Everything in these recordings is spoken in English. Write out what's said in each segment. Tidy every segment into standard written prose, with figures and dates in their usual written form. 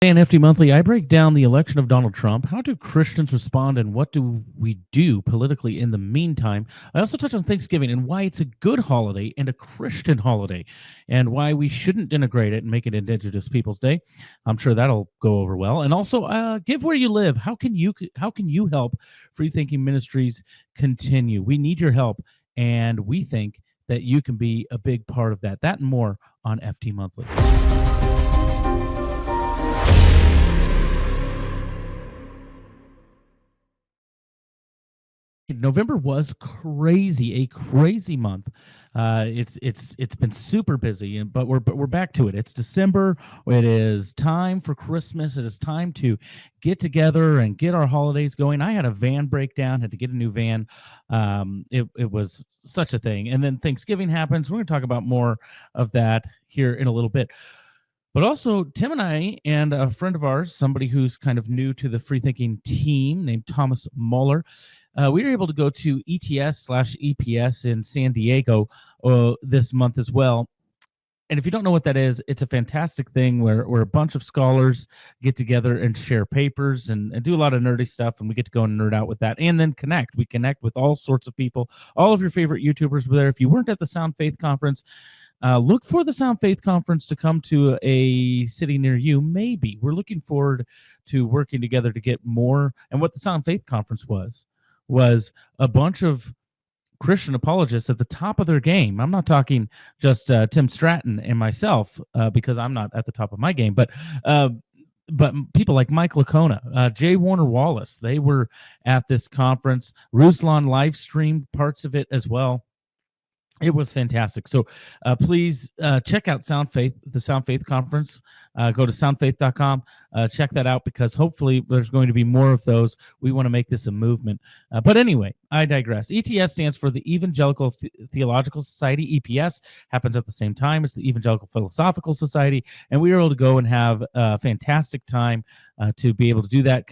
In FT Monthly, I break down the election of Donald Trump. How do Christians respond, and what do we do politically in the meantime? I also touch on Thanksgiving and why it's a good holiday and a Christian holiday, and why we shouldn't integrate it and make it Indigenous Peoples Day. I'm sure that'll go over well. And also, give where you live. How can you help Free Thinking Ministries continue? We need your help, and we think that you can be a big part of that. That and more on FT Monthly. November was crazy, a crazy month. It's been super busy, but we're back to it. It's December. It is time for Christmas. It is time to get together and get our holidays going. I had a van breakdown. Had to get a new van. It was such a thing. And then Thanksgiving happens. We're going to talk about more of that here in a little bit. But also, Tim and I and a friend of ours, somebody who's kind of new to the free thinking team named Thomas Muller, we were able to go to ETS/EPS in San Diego this month as well. And if you don't know what that is, it's a fantastic thing where a bunch of scholars get together and share papers and do a lot of nerdy stuff, and we get to go and nerd out with that and then connect. We connect with all sorts of people. All of your favorite YouTubers were there. If you weren't at the Sound Faith Conference, look for the Sound Faith Conference to come to a city near you. Maybe. We're looking forward to working together to get more. And what the Sound Faith Conference was a bunch of Christian apologists at the top of their game. I'm not talking just Tim Stratton and myself because I'm not at the top of my game, but people like Mike Lacona, Jay Warner Wallace, they were at this conference. Ruslan live streamed parts of it as well. It was fantastic. So please check out Sound Faith, the Sound Faith Conference. Go to soundfaith.com. Check that out because hopefully there's going to be more of those. We want to make this a movement. But anyway, I digress. ETS stands for the Evangelical Theological Society. EPS happens at the same time. It's the Evangelical Philosophical Society. And we were able to go and have a fantastic time to be able to do that,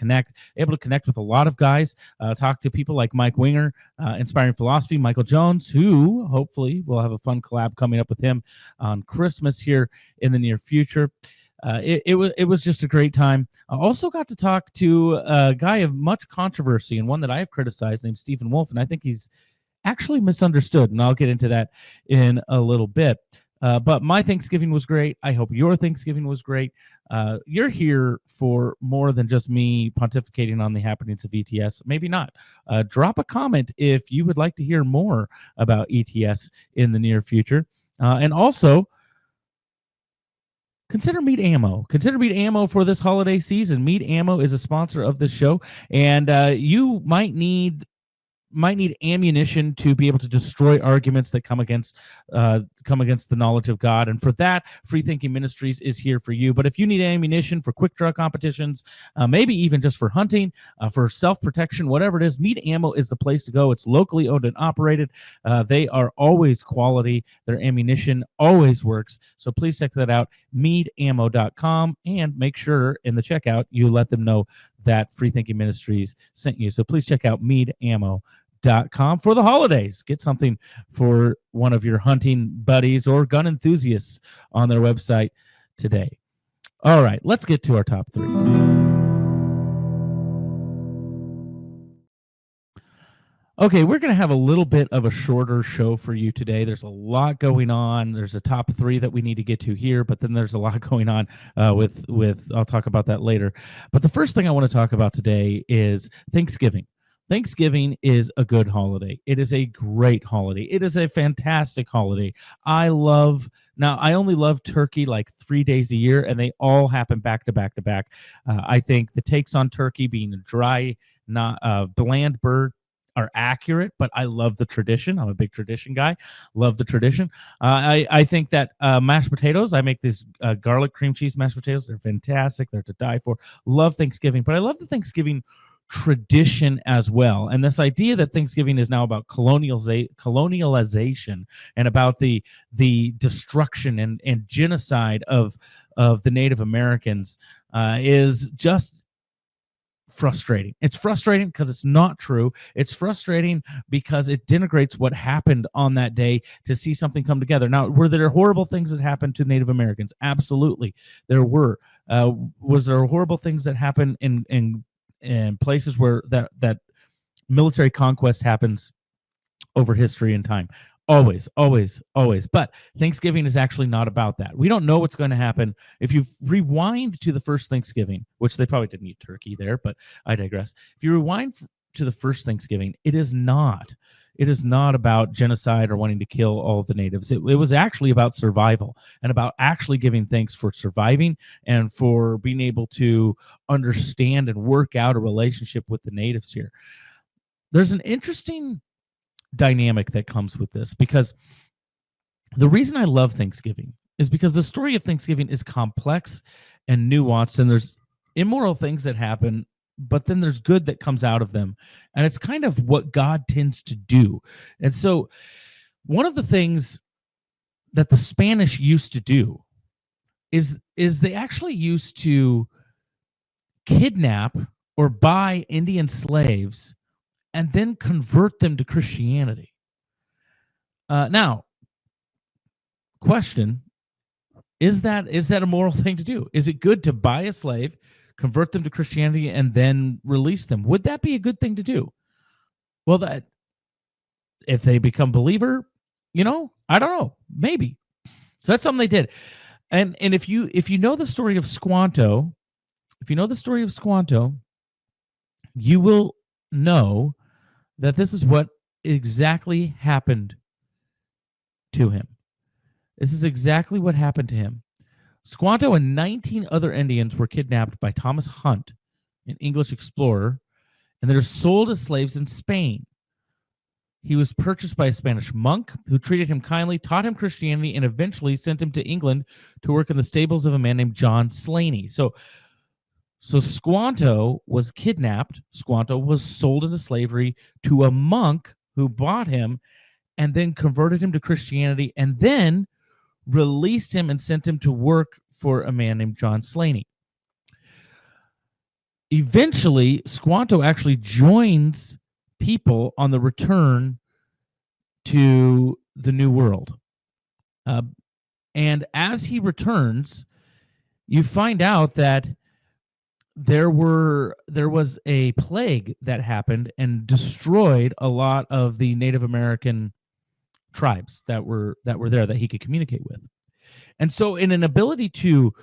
able to connect with a lot of guys, talk to people like Mike Winger, Inspiring Philosophy, Michael Jones, who hopefully we'll have a fun collab coming up with him on Christmas here in the near future. It was just a great time. I also got to talk to a guy of much controversy and one that I have criticized named Stephen Wolf, and I think he's actually misunderstood, and I'll get into that in a little bit. But my Thanksgiving was great. I hope your Thanksgiving was great. You're here for more than just me pontificating on the happenings of ETS. Maybe not. Drop a comment if you would like to hear more about ETS in the near future. And also, consider Meat Ammo. Consider Meat Ammo for this holiday season. Meat Ammo is a sponsor of this show, and you might need ammunition to be able to destroy arguments that come against the knowledge of God. And for that, Free Thinking Ministries is here for you. But if you need ammunition for quick draw competitions, maybe even just for hunting, for self-protection, whatever it is, Meat Ammo is the place to go. It's locally owned and operated. They are always quality. Their ammunition always works. So please check that out, meadammo.com, and make sure in the checkout you let them know that Free Thinking Ministries sent you. So please check out meadammo.com for the holidays. Get something for one of your hunting buddies or gun enthusiasts on their website today. All right, let's get to our top three. Okay, we're going to have a little bit of a shorter show for you today. There's a lot going on. There's a top three that we need to get to here, but then there's a lot going on with I'll talk about that later. But the first thing I want to talk about today is Thanksgiving. Thanksgiving is a good holiday. It is a great holiday. It is a fantastic holiday. I only love turkey like 3 days a year, and they all happen back to back to back. I think the takes on turkey being a dry, not bland bird are accurate, but I love the tradition. I'm a big tradition guy. Love the tradition. I think that mashed potatoes, I make these garlic cream cheese mashed potatoes. They're fantastic. They're to die for. Love Thanksgiving, but I love the Thanksgiving tradition as well. And this idea that Thanksgiving is now about colonialization and about the destruction and genocide of the Native Americans is just frustrating. It's frustrating because it's not true. It's frustrating because it denigrates what happened on that day to see something come together. Now, were there horrible things that happened to Native Americans? Absolutely, there were. Was there horrible things that happen in places where that military conquest happens over history and time? Always, always, always. But Thanksgiving is actually not about that. We don't know what's going to happen. If you rewind to the first Thanksgiving, which they probably didn't eat turkey there, but I digress. If you rewind to the first Thanksgiving, it is not about genocide or wanting to kill all of the natives. It was actually about survival and about actually giving thanks for surviving and for being able to understand and work out a relationship with the natives here. There's an interesting dynamic that comes with this, because the reason I love Thanksgiving is because the story of Thanksgiving is complex and nuanced, and there's immoral things that happen, but then there's good that comes out of them. And it's kind of what God tends to do. And so one of the things that the Spanish used to do is they actually used to kidnap or buy Indian slaves and then convert them to Christianity. Now, question, is that a moral thing to do? Is it good to buy a slave, convert them to Christianity, and then release them? Would that be a good thing to do? Well, that if they become believer, I don't know, maybe. So that's something they did. And if you know the story of Squanto, you will know that this is what exactly happened to him. This is exactly what happened to him. Squanto and 19 other Indians were kidnapped by Thomas Hunt, an English explorer, and they're sold as slaves in Spain. He was purchased by a Spanish monk who treated him kindly, taught him Christianity, and eventually sent him to England to work in the stables of a man named John Slaney. So Squanto was kidnapped. Squanto was sold into slavery to a monk who bought him and then converted him to Christianity and then released him and sent him to work for a man named John Slaney. Eventually, Squanto actually joins people on the return to the New World. And as he returns, you find out that there was a plague that happened and destroyed a lot of the Native American tribes that were there that he could communicate with. And so in an ability to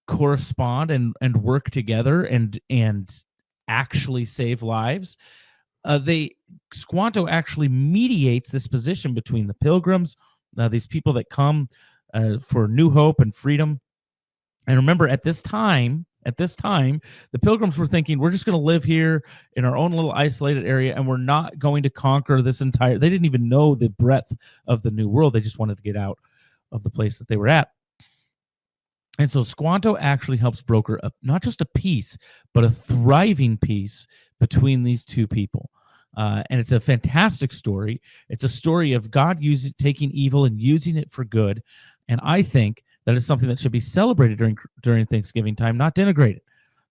correspond and work together and actually save lives, Squanto actually mediates this position between the pilgrims, these people that come for new hope and freedom. And remember, at this time, the pilgrims were thinking, we're just going to live here in our own little isolated area, and we're not going to conquer this entire. They didn't even know the breadth of the New World. They just wanted to get out of the place that they were at. And so Squanto actually helps broker not just a peace, but a thriving peace between these two people. And it's a fantastic story. It's a story of God taking evil and using it for good. And I think that is something that should be celebrated during Thanksgiving time, not denigrated.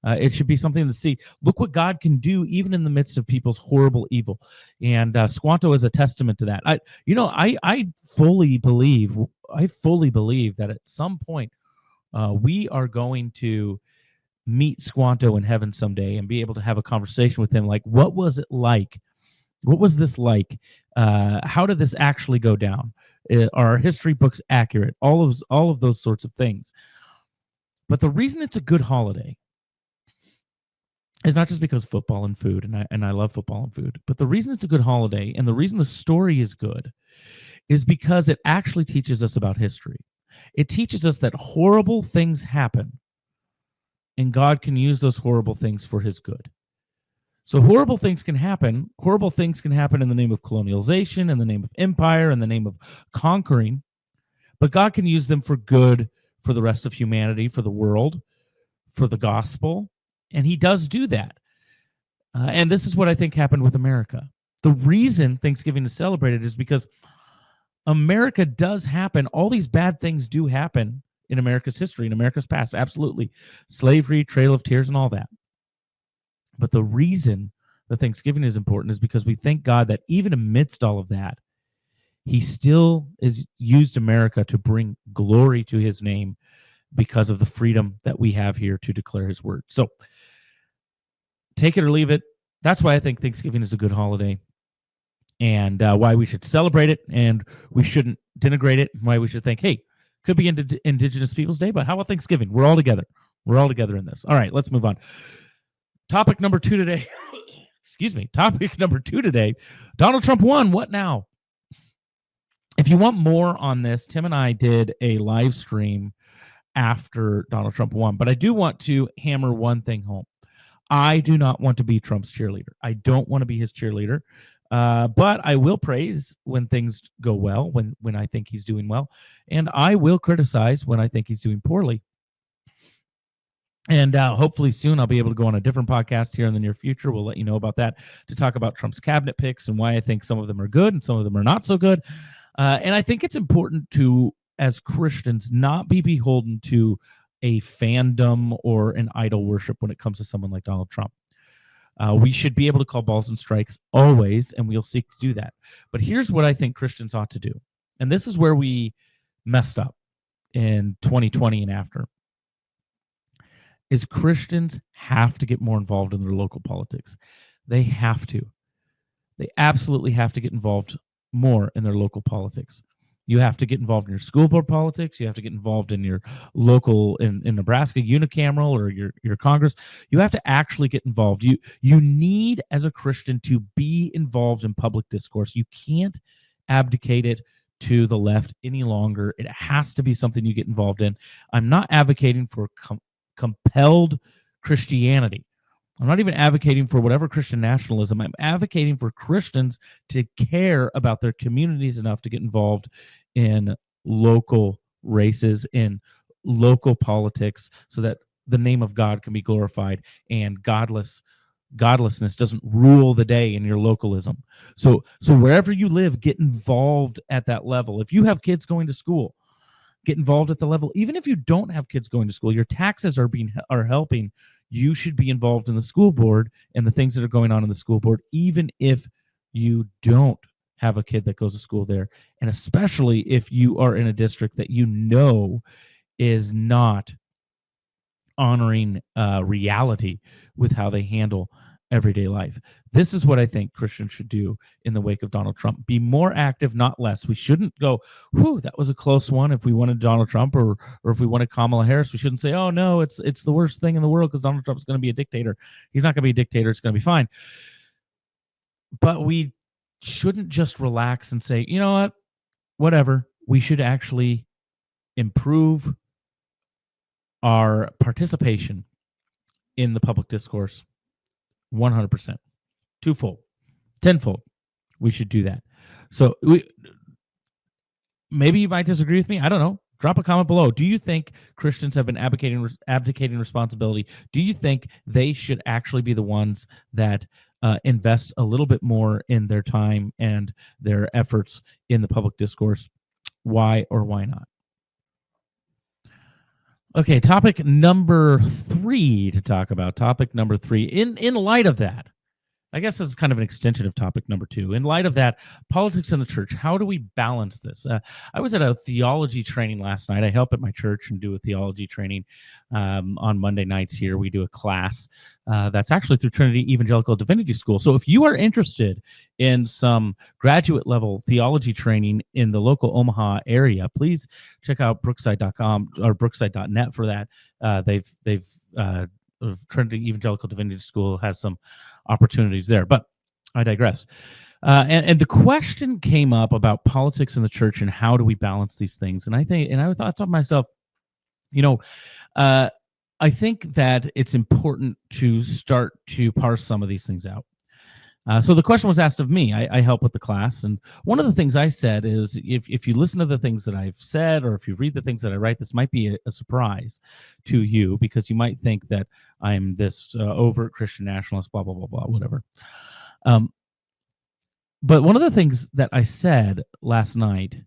It should be something to see. Look what God can do even in the midst of people's horrible evil. And Squanto is a testament to that. I fully believe that at some point we are going to meet Squanto in heaven someday and be able to have a conversation with him. Like, what was it like? What was this like? How did this actually go down? Are our history books accurate? All of those sorts of things. But the reason it's a good holiday is not just because football and food, and I love football and food, but the reason it's a good holiday and the reason the story is good is because it actually teaches us about history. It teaches us that horrible things happen, and God can use those horrible things for his good. So horrible things can happen. Horrible things can happen in the name of colonialization, in the name of empire, in the name of conquering. But God can use them for good for the rest of humanity, for the world, for the gospel. And he does do that. And this is what I think happened with America. The reason Thanksgiving is celebrated is because America does happen. All these bad things do happen in America's history, in America's past. Absolutely. Slavery, Trail of Tears, and all that. But the reason that Thanksgiving is important is because we thank God that even amidst all of that, he still is used America to bring glory to his name because of the freedom that we have here to declare his word. So take it or leave it. That's why I think Thanksgiving is a good holiday, and why we should celebrate it, and we shouldn't denigrate it. Why we should think, hey, could be Indigenous Peoples Day, but how about Thanksgiving? We're all together. We're all together in this. All right, let's move on. Topic number 2 today. Excuse me. Topic number 2 today. Donald Trump won. What now? If you want more on this, Tim and I did a live stream after Donald Trump won, but I do want to hammer one thing home. I do not want to be Trump's cheerleader. I don't want to be his cheerleader, but I will praise when things go well, when I think he's doing well, and I will criticize when I think he's doing poorly. And hopefully soon I'll be able to go on a different podcast here in the near future. We'll let you know about that, to talk about Trump's cabinet picks and why I think some of them are good and some of them are not so good. And I think it's important to, as Christians, not be beholden to a fandom or an idol worship when it comes to someone like Donald Trump. We should be able to call balls and strikes always, and we'll seek to do that. But here's what I think Christians ought to do. And this is where we messed up in 2020 and after. Is Christians have to get more involved in their local politics. They have to. They absolutely have to get involved more in their local politics. You have to get involved in your school board politics. You have to get involved in your local, in Nebraska, unicameral, or your Congress. You have to actually get involved. You need, as a Christian, to be involved in public discourse. You can't abdicate it to the left any longer. It has to be something you get involved in. I'm not advocating for compelled Christianity. I'm not even advocating for whatever Christian nationalism. I'm advocating for Christians to care about their communities enough to get involved in local races, in local politics, so that the name of God can be glorified and godlessness doesn't rule the day in your localism. So wherever you live, get involved at that level. If you have kids going to school, get involved at the level. Even if you don't have kids going to school, your taxes are helping. You should be involved in the school board and the things that are going on in the school board, even if you don't have a kid that goes to school there, and especially if you are in a district that you know is not honoring reality with how they handle everyday life. This is what I think Christians should do in the wake of Donald Trump. Be more active, not less. We shouldn't go, whew, that was a close one. If we wanted Donald Trump or if we wanted Kamala Harris, we shouldn't say, oh, no, it's the worst thing in the world because Donald Trump's going to be a dictator. He's not going to be a dictator. It's going to be fine. But we shouldn't just relax and say, you know what, whatever. We should actually improve our participation in the public discourse 100%, twofold, tenfold. We should do that. So maybe you might disagree with me. I don't know. Drop a comment below. Do you think Christians have been abdicating responsibility? Do you think they should actually be the ones that invest a little bit more in their time and their efforts in the public discourse? Why or why not? Okay, topic number 3 to talk about. Topic number 3. In light of that, I guess this is kind of an extension of topic number 2. In light of that, politics in the church, how do we balance this? I was at a theology training last night. I help at my church and do a theology training on Monday nights here. We do a class that's actually through Trinity Evangelical Divinity School. So if you are interested in some graduate level theology training in the local Omaha area, please check out brookside.com or brookside.net for that. They've Trinity Evangelical Divinity School has some opportunities there, but I digress. And the question came up about politics in the church and how do we balance these things? And I thought to myself, I think that it's important to start to parse some of these things out. So the question was asked of me. I help with the class, and one of the things I said is, if you listen to the things that I've said, or if you read the things that I write, this might be a surprise to you, because you might think that I'm this overt Christian nationalist, blah, blah, blah, blah, whatever. But one of the things that I said last night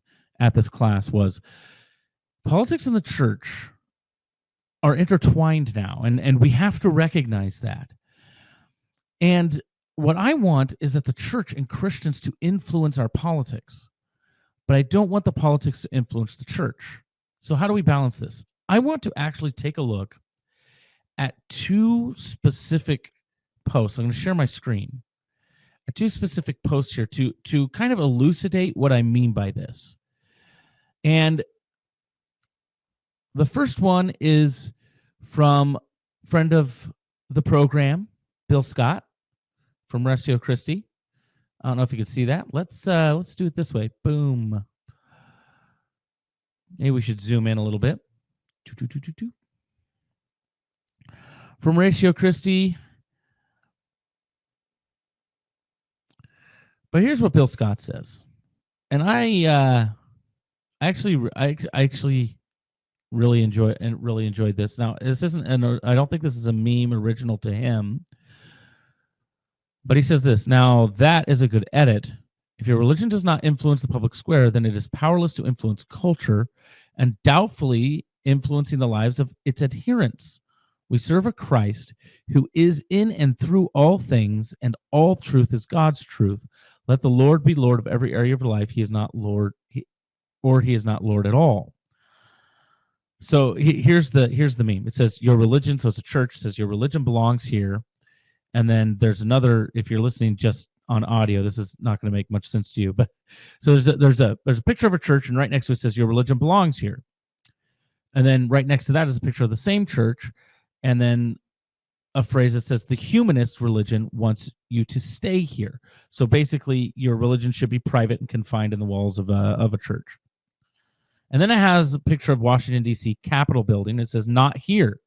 at this class was, politics in the church are intertwined now, and we have to recognize that. And what I want is that the church and Christians to influence our politics, but I don't want the politics to influence the church. So how do we balance this? I want to actually take a look at two specific posts. I'm going to share my screen. Two specific posts here to kind of elucidate what I mean by this. And the first one is from friend of the program, Bill Scott from Ratio Christi. I don't know if you can see that. Let's do it this way. Boom. Maybe we should zoom in a little bit. From Ratio Christi. But here's what Bill Scott says, and I actually really enjoyed this. Now, this isn't, and I don't think this is a meme original to him, but he says this. Now, that is a good edit. If your religion does not influence the public square, then it is powerless to influence culture and doubtfully influencing the lives of its adherents. We serve a Christ who is in and through all things, and all truth is God's truth. Let the Lord be Lord of every area of your life. He is not Lord, he is not Lord at all. So here's the meme. It says your religion. So it's a church. It says your religion belongs here, and then there's another. If you're listening just on audio, this is not going to make much sense to you. But so there's a picture of a church, and right next to it says your religion belongs here, and then right next to that is a picture of the same church, and then a phrase that says the humanist religion wants you to stay here. So basically, your religion should be private and confined in the walls of a church. And then it has a picture of Washington, D.C. Capitol building. It says not here.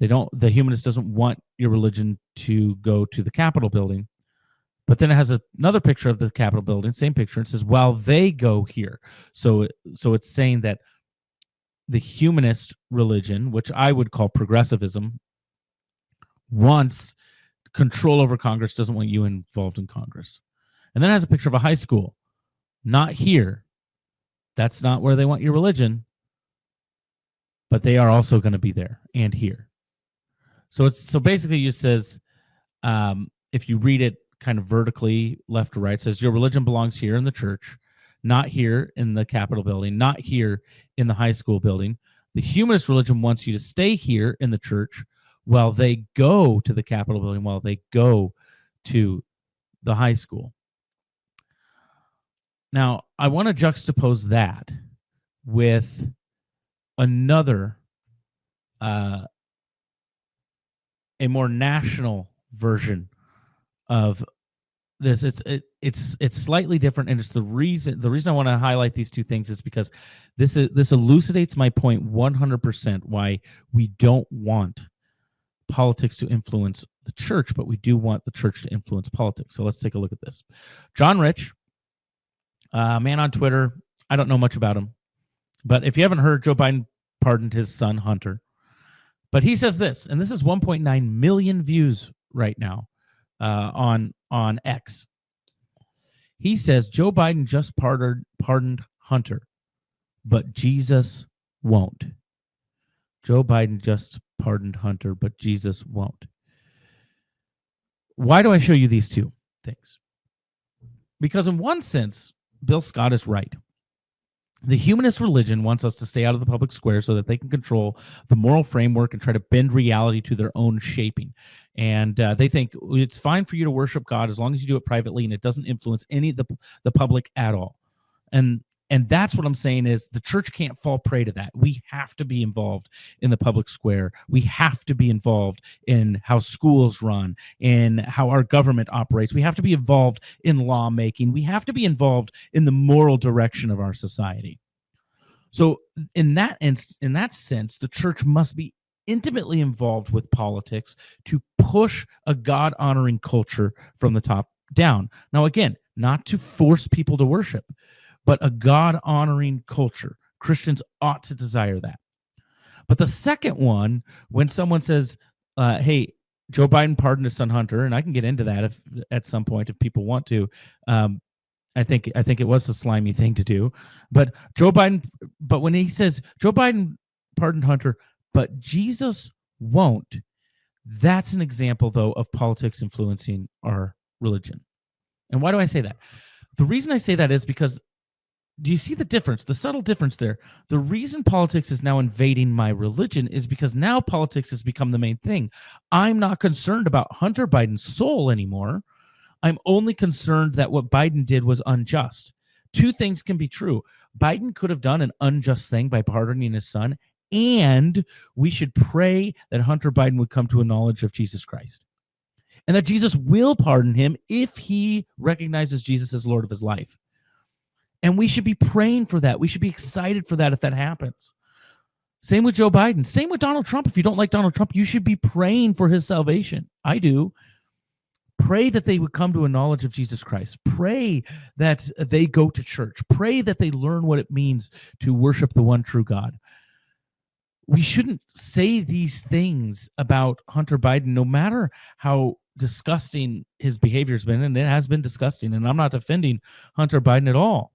The humanist doesn't want your religion to go to the Capitol building. But then it has another picture of the Capitol building, same picture. It says, while they go here. So it's saying that the humanist religion, which I would call progressivism, wants control over Congress, doesn't want you involved in Congress. And then it has a picture of a high school. Not here. That's not where they want your religion. But they are also going to be there and here. So basically it says, if you read it kind of vertically left to right, it says your religion belongs here in the church, not here in the Capitol building, not here in the high school building. The humanist religion wants you to stay here in the church while they go to the Capitol building, while they go to the high school. Now, I want to juxtapose that with another, a more national version of this. It's slightly different, and it's the reason I want to highlight these two things is because this elucidates my point 100% why we don't want politics to influence the church, but we do want the church to influence politics. So let's take a look at this. John Rich, man on Twitter. I don't know much about him, but if you haven't heard, Joe Biden pardoned his son Hunter. But he says this, and this is 1.9 million views right now on X. He says Joe Biden just pardoned Hunter, but Jesus won't. Joe Biden just pardoned Hunter, but Jesus won't. Why do I show you these two things? Because in one sense, Bill Scott is right. The humanist religion wants us to stay out of the public square so that they can control the moral framework and try to bend reality to their own shaping. And they think it's fine for you to worship God as long as you do it privately and it doesn't influence any of the public at all. And that's what I'm saying is the church can't fall prey to that. We have to be involved in the public square. We have to be involved in how schools run, in how our government operates. We have to be involved in lawmaking. We have to be involved in the moral direction of our society. So in that sense, the church must be intimately involved with politics to push a God-honoring culture from the top down. Now, again, not to force people to worship, but a God-honoring culture. Christians ought to desire that. But the second one, when someone says, hey, Joe Biden pardoned his son Hunter, and I can get into that if at some point if people want to. I think it was a slimy thing to do. But when he says Joe Biden pardoned Hunter, but Jesus won't, that's an example, though, of politics influencing our religion. And why do I say that? The reason I say that is because Do you see the difference, the subtle difference there? The reason politics is now invading my religion is because now politics has become the main thing. I'm not concerned about Hunter Biden's soul anymore. I'm only concerned that what Biden did was unjust. Two things can be true. Biden could have done an unjust thing by pardoning his son, and we should pray that Hunter Biden would come to a knowledge of Jesus Christ and that Jesus will pardon him if he recognizes Jesus as Lord of his life. And we should be praying for that. We should be excited for that if that happens. Same with Joe Biden. Same with Donald Trump. If you don't like Donald Trump, you should be praying for his salvation. I do. Pray that they would come to a knowledge of Jesus Christ. Pray that they go to church. Pray that they learn what it means to worship the one true God. We shouldn't say these things about Hunter Biden, no matter how disgusting his behavior has been, and it has been disgusting, and I'm not defending Hunter Biden at all.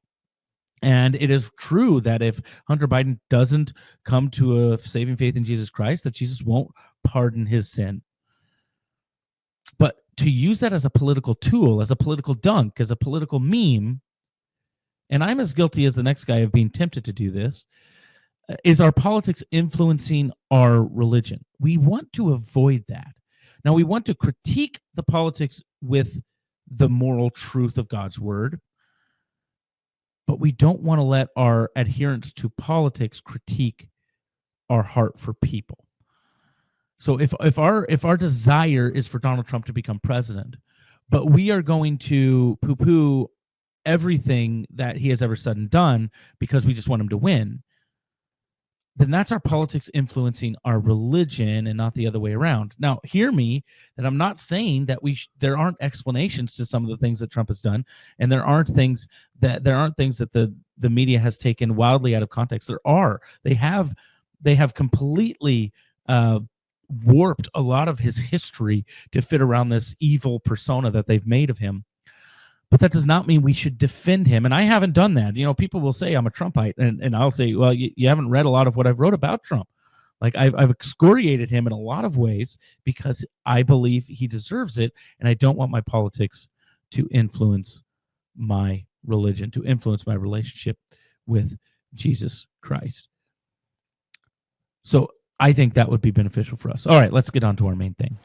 And it is true that if Hunter Biden doesn't come to a saving faith in Jesus Christ, that Jesus won't pardon his sin. But to use that as a political tool, as a political dunk, as a political meme, and I'm as guilty as the next guy of being tempted to do this, is our politics influencing our religion? We want to avoid that. Now, we want to critique the politics with the moral truth of God's word, but we don't want to let our adherence to politics critique our heart for people. So if our desire is for Donald Trump to become president, but we are going to poo-poo everything that he has ever said and done because we just want him to win, then that's our politics influencing our religion and not the other way around. Now, hear me, that I'm not saying that there aren't explanations to some of the things that Trump has done, and there aren't things that the media has taken wildly out of context. There are. They have completely warped a lot of his history to fit around this evil persona that they've made of him. But that does not mean we should defend him. And I haven't done that. You know, people will say I'm a Trumpite, and I'll say, well, you haven't read a lot of what I've wrote about Trump. Like I've excoriated him in a lot of ways because I believe he deserves it, and I don't want my politics to influence my religion, to influence my relationship with Jesus Christ. So I think that would be beneficial for us. All right, let's get on to our main thing.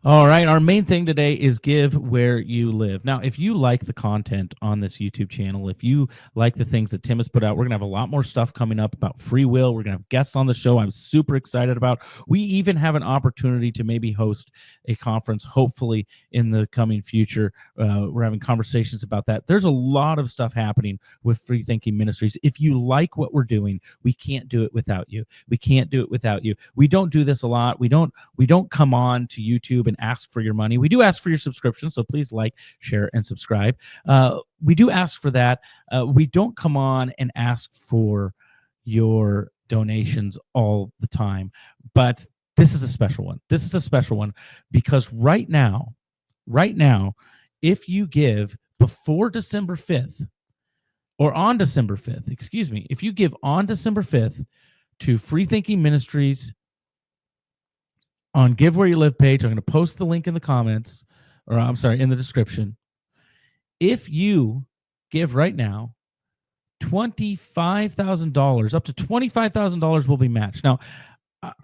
All right, our main thing today is give where you live. Now, if you like the content on this YouTube channel, if you like the things that Tim has put out, we're going to have a lot more stuff coming up about free will. We're going to have guests on the show I'm super excited about. We even have an opportunity to maybe host a conference, hopefully in the coming future. We're having conversations about that. There's a lot of stuff happening with FreeThinking Ministries. If you like what we're doing, we can't do it without you. We can't do it without you. We don't do this a lot. We don't come on to YouTube and ask for your money. We do ask for your subscription, so please like, share, and subscribe. We do ask for that. We don't come on and ask for your donations all the time, but this is a special one. This is a special one because right now, if you give before December 5th, or on December 5th, excuse me, if you give on December 5th to FreeThinking Ministries on Give Where You Live page, I'm going to post the link in the comments, or I'm sorry, in the description. If you give right now, $25,000, up to $25,000 will be matched. Now,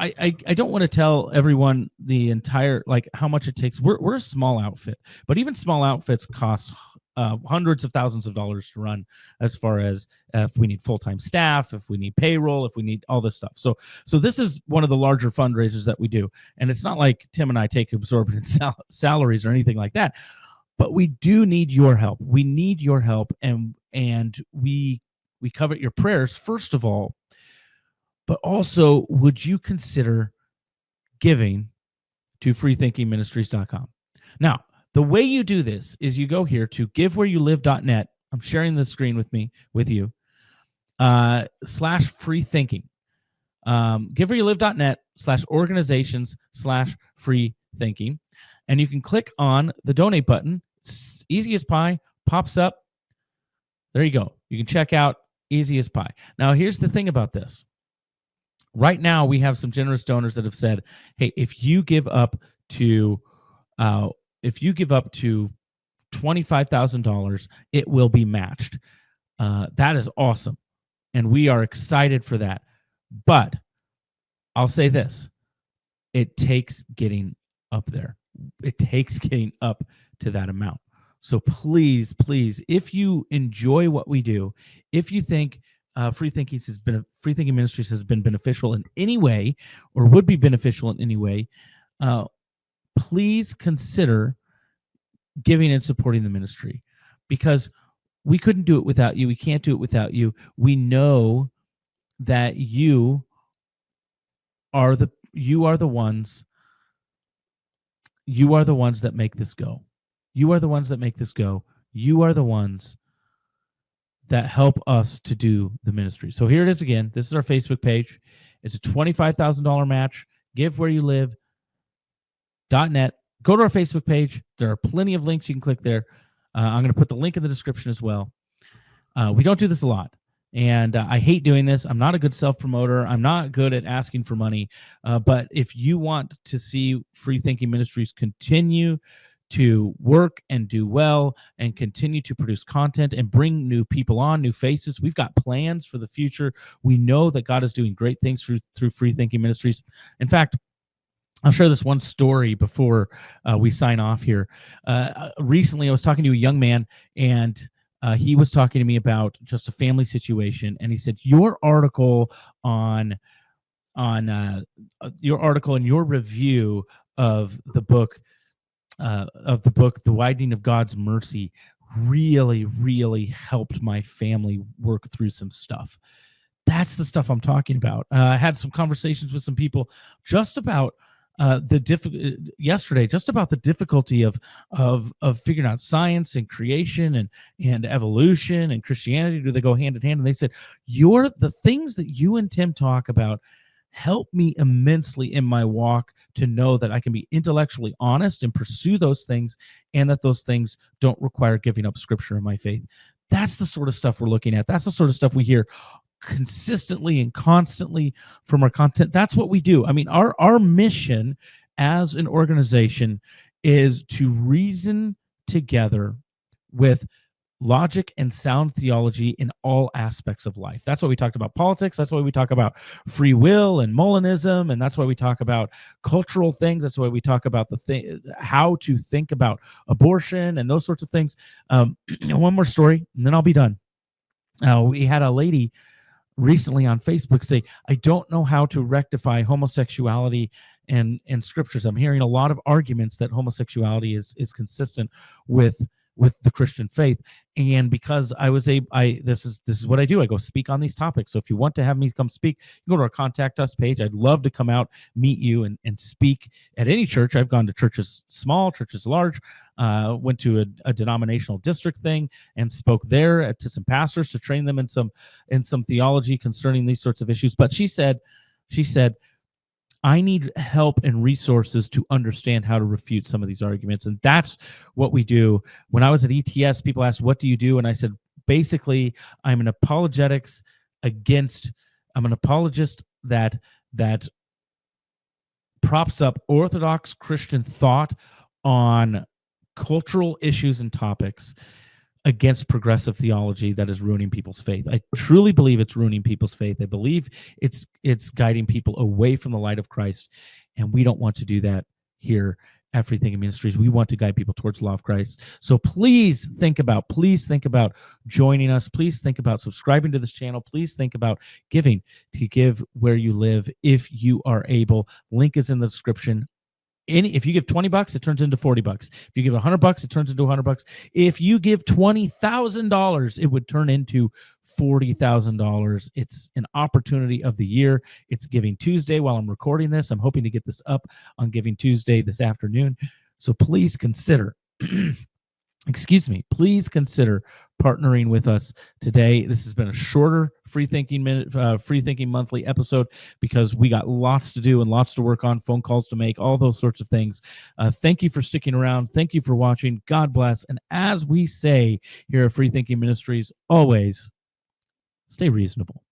I don't want to tell everyone the entire, like, how much it takes. We're a small outfit, but even small outfits cost hundreds of thousands of dollars to run, as far as if we need full-time staff, if we need payroll, if we need all this stuff. So this is one of the larger fundraisers that we do. And it's not like Tim and I take exorbitant salaries or anything like that, but we do need your help. We need your help. And we covet your prayers, first of all, but also, would you consider giving to freethinkingministries.com? Now, the way you do this is you go here to givewhereyoulive.net. I'm sharing the screen with you, /freethinking. Givewhereyoulive.net /organizations/freethinking. And you can click on the donate button. It's easy as pie, pops up. There you go. You can check out easy as pie. Now, here's the thing about this. Right now, we have some generous donors that have said, "Hey, if you give up to uh, $25,000, it will be matched." That is awesome, and we are excited for that. But I'll say this: it takes getting up there. It takes getting up to that amount. So please, please, if you enjoy what we do, if you think Free Thinking Ministries has been beneficial in any way, or would be beneficial in any way, uh, please consider giving and supporting the ministry, because we couldn't do it without you. We can't do it without you. We know that you are the ones you are the ones that make this go. You are the ones that make this go. You are the ones that help us to do the ministry. So here it is again. This is our Facebook page. It's a $25,000 match. Give where you live.net. Go to our Facebook page. There are plenty of links you can click there. I'm going to put the link in the description as well. We don't do this a lot. And I hate doing this. I'm not a good self-promoter. I'm not good at asking for money. But if you want to see Free Thinking Ministries continue to work and do well and continue to produce content and bring new people on, new faces, we've got plans for the future. We know that God is doing great things through Free Thinking Ministries. In fact, I'll share this one story before we sign off here. Recently, I was talking to a young man, and he was talking to me about just a family situation, and he said, "Your article on your article and your review of the book The Widening of God's Mercy, really, really helped my family work through some stuff." That's the stuff I'm talking about. I had some conversations with some people just about yesterday, just about the difficulty of figuring out science and creation and evolution and Christianity. Do they go hand in hand? And they said, the things that you and Tim talk about help me immensely in my walk to know that I can be intellectually honest and pursue those things, and that those things don't require giving up scripture in my faith. That's the sort of stuff we're looking at. That's the sort of stuff we hear consistently and constantly from our content. That's what we do. I mean, our mission as an organization is to reason together with logic and sound theology in all aspects of life. That's why we talked about politics. That's why we talk about free will and Molinism, and that's why we talk about cultural things. That's why we talk about how to think about abortion and those sorts of things. One more story, and then I'll be done. We had a lady recently on Facebook say, "I don't know how to rectify homosexuality and scriptures. I'm hearing a lot of arguments that homosexuality is consistent with the Christian faith." And because this is what I do. I go speak on these topics. So if you want to have me come speak, you go to our contact us page. I'd love to come out, meet you, and speak at any church. I've gone to churches small, churches large. Went to a denominational district thing and spoke there to some pastors to train them in some theology concerning these sorts of issues. But she said, "I need help and resources to understand how to refute some of these arguments." And that's what we do. When I was at ETS, people asked, "What do you do?" And I said, basically, I'm an apologist that props up Orthodox Christian thought on cultural issues and topics against progressive theology that is ruining people's faith. I truly believe it's ruining people's faith. I believe it's guiding people away from the light of Christ, and we don't want to do that here at Free Thinking Ministries. We want to guide people towards the law of Christ. So please think about joining us. Please think about subscribing to this channel. Please think about giving, to give where you live if you are able. Link is in the description. If you give $20, it turns into $40. If you give $100, it turns into $100. If you give $20,000, it would turn into $40,000. It's an opportunity of the year. It's Giving Tuesday while I'm recording this. I'm hoping to get this up on Giving Tuesday this afternoon. So please consider please consider partnering with us today. This has been a shorter Free Thinking Monthly episode because we got lots to do and lots to work on, phone calls to make, all those sorts of things. Thank you for sticking around. Thank you for watching. God bless. And as we say here at Free Thinking Ministries, always stay reasonable.